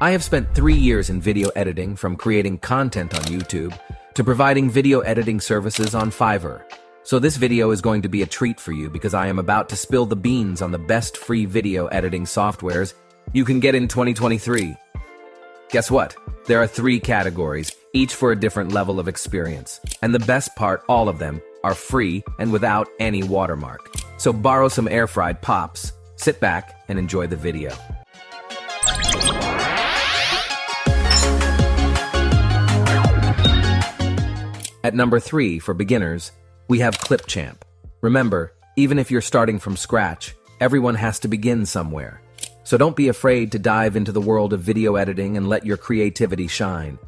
I have spent 3 years in video editing, from creating content on YouTube to providing video editing services on Fiverr. So this video is going to be a treat for you because I am about to spill the beans on the best free video editing softwares you can get in 2023. Guess what? There are 3 categories, each for a different level of experience. And the best part, all of them are free and without any watermark. So borrow some air-fried pops, sit back, and enjoy the video. At number 3, for beginners, we have Clipchamp. Remember, even if you're starting from scratch, everyone has to begin somewhere. So don't be afraid to dive into the world of video editing and let your creativity shine.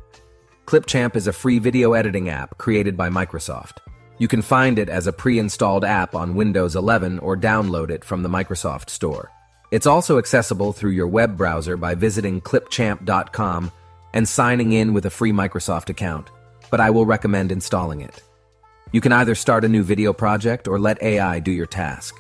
Clipchamp is a free video editing app created by Microsoft. You can find it as a pre-installed app on Windows 11 or download it from the Microsoft Store. It's also accessible through your web browser by visiting clipchamp.com and signing in with a free Microsoft account, but I will recommend installing it. You can either start a new video project or let AI do your task.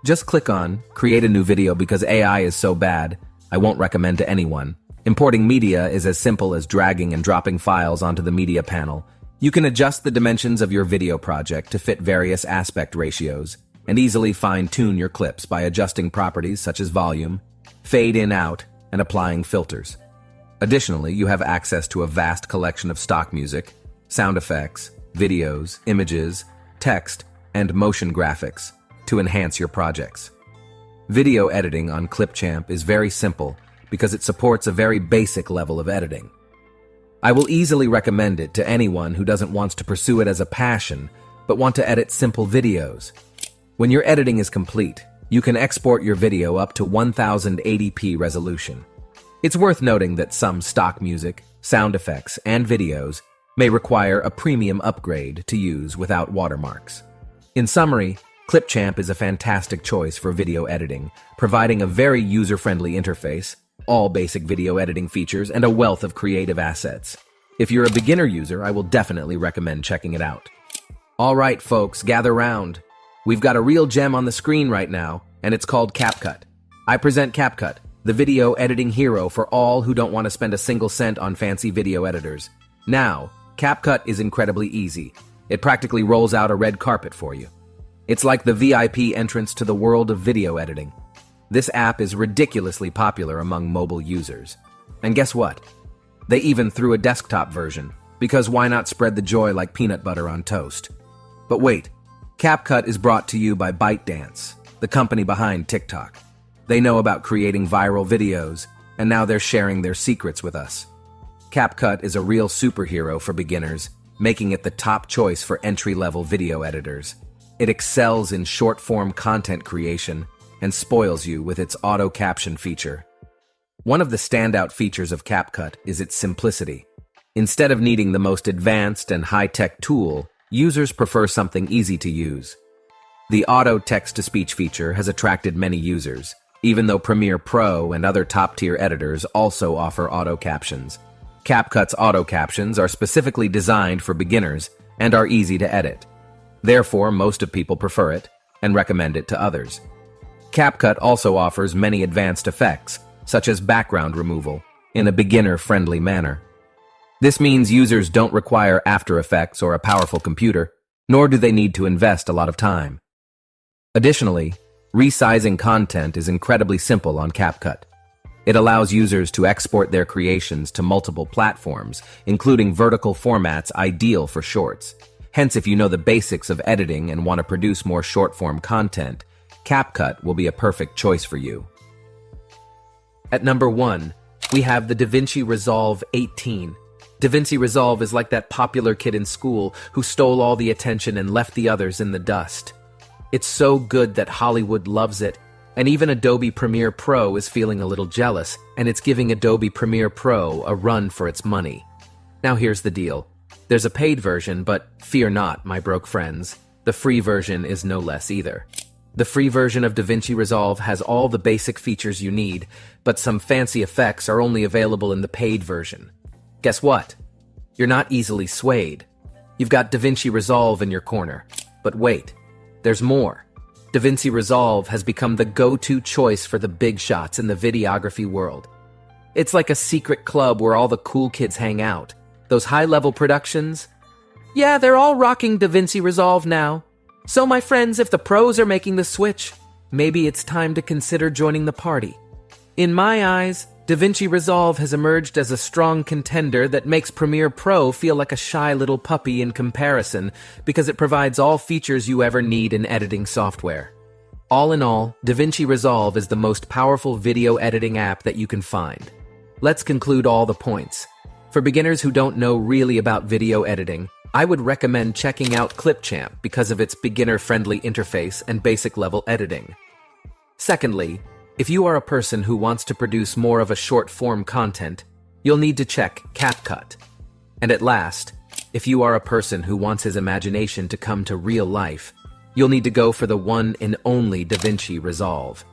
Just click on Create a New Video because AI is so bad, I won't recommend to anyone. Importing media is as simple as dragging and dropping files onto the media panel. You can adjust the dimensions of your video project to fit various aspect ratios and easily fine-tune your clips by adjusting properties such as volume, fade in/out, and applying filters. Additionally, you have access to a vast collection of stock music, sound effects, videos, images, text, and motion graphics to enhance your projects. Video editing on Clipchamp is very simple because it supports a very basic level of editing. I will easily recommend it to anyone who doesn't want to pursue it as a passion but want to edit simple videos. When your editing is complete, you can export your video up to 1080p resolution. It's worth noting that some stock music, sound effects, and videos may require a premium upgrade to use without watermarks. In summary, Clipchamp is a fantastic choice for video editing, providing a very user-friendly interface, all basic video editing features, and a wealth of creative assets. If you're a beginner user, I will definitely recommend checking it out. All right, folks, gather round. We've got a real gem on the screen right now, and it's called CapCut. I present CapCut, the video editing hero for all who don't want to spend a single cent on fancy video editors. Now, CapCut is incredibly easy. It practically rolls out a red carpet for you. It's like the VIP entrance to the world of video editing. This app is ridiculously popular among mobile users. And guess what? They even threw a desktop version, because why not spread the joy like peanut butter on toast? But wait, CapCut is brought to you by ByteDance, the company behind TikTok. They know about creating viral videos, and now they're sharing their secrets with us. CapCut is a real superhero for beginners, making it the top choice for entry-level video editors. It excels in short-form content creation and spoils you with its auto-caption feature. One of the standout features of CapCut is its simplicity. Instead of needing the most advanced and high-tech tool, users prefer something easy to use. The auto text-to-speech feature has attracted many users, even though Premiere Pro and other top-tier editors also offer auto captions. CapCut's auto captions are specifically designed for beginners and are easy to edit. Therefore, most of people prefer it and recommend it to others. CapCut also offers many advanced effects, such as background removal, in a beginner-friendly manner. This means users don't require After Effects or a powerful computer, nor do they need to invest a lot of time. Additionally, resizing content is incredibly simple on CapCut. It allows users to export their creations to multiple platforms, including vertical formats ideal for shorts. Hence, if you know the basics of editing and want to produce more short-form content, CapCut will be a perfect choice for you. At number 1, we have the DaVinci Resolve 18. DaVinci Resolve is like that popular kid in school who stole all the attention and left the others in the dust. It's so good that Hollywood loves it, and even Adobe Premiere Pro is feeling a little jealous, and it's giving Adobe Premiere Pro a run for its money. Now here's the deal. There's a paid version, but fear not, my broke friends. The free version is no less either. The free version of DaVinci Resolve has all the basic features you need, but some fancy effects are only available in the paid version. Guess what? You're not easily swayed. You've got DaVinci Resolve in your corner. But wait, there's more. DaVinci Resolve has become the go-to choice for the big shots in the videography world. It's like a secret club where all the cool kids hang out. Those high-level productions? Yeah, they're all rocking DaVinci Resolve now. So my friends, if the pros are making the switch, maybe it's time to consider joining the party. In my eyes, DaVinci Resolve has emerged as a strong contender that makes Premiere Pro feel like a shy little puppy in comparison because it provides all features you ever need in editing software. All in all, DaVinci Resolve is the most powerful video editing app that you can find. Let's conclude all the points. For beginners who don't know really about video editing, I would recommend checking out Clipchamp because of its beginner-friendly interface and basic-level editing. Secondly, if you are a person who wants to produce more of a short-form content, you'll need to check CapCut. And at last, if you are a person who wants his imagination to come to real life, you'll need to go for the one and only DaVinci Resolve.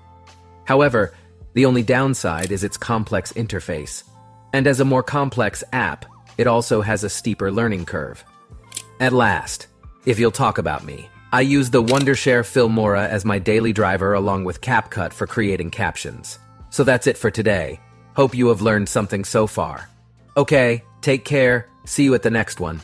However, the only downside is its complex interface. And as a more complex app, it also has a steeper learning curve. At last, if you'll talk about me, I use the Wondershare Filmora as my daily driver along with CapCut for creating captions. So that's it for today. Hope you have learned something so far. Okay, take care. See you at the next one.